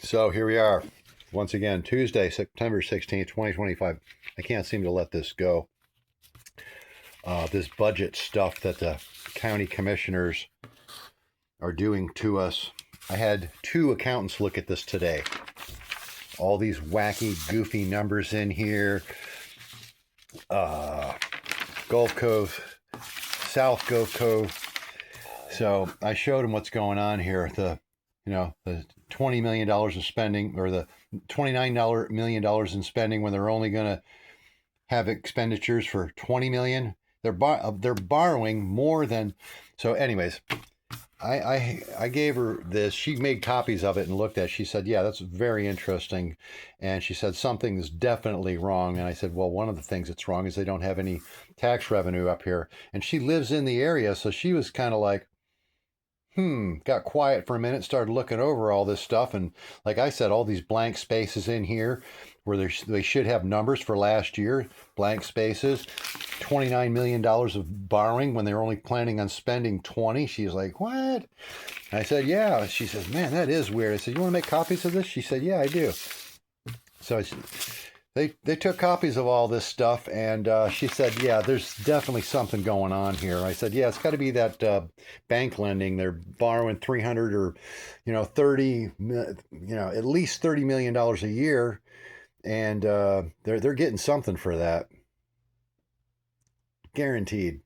So here we are, once again, Tuesday, September 16th, 2025. I can't seem to let this go. This budget stuff that the county commissioners are doing to us. I had two accountants look at this today. All these wacky, goofy numbers in here. Gulf Cove, South Gulf Cove. So I showed them what's going on here. The $20 million of spending, or the $29 million in spending, when they're only going to have expenditures for $20 million. They're borrowing more than. So, anyways, I gave her this. She made copies of it and looked at it. She said, yeah, that's very interesting. And she said, something's definitely wrong. And I said, well, one of the things that's wrong is they don't have any tax revenue up here. And she lives in the area. So she was kind of like, got quiet for a minute, started looking over all this stuff. And like I said, all these blank spaces in here where they should have numbers for last year, blank spaces, $29 million of borrowing when they're only planning on spending 20. She's like, what? I said, yeah. She says, man, that is weird. I said, you want to make copies of this? She said, yeah, I do. So they took copies of all this stuff, and she said, yeah, there's definitely something going on here. I said, yeah, it's got to be that bank lending. They're borrowing 300 or 30, at least $30 million a year, and they're getting something for that, guaranteed.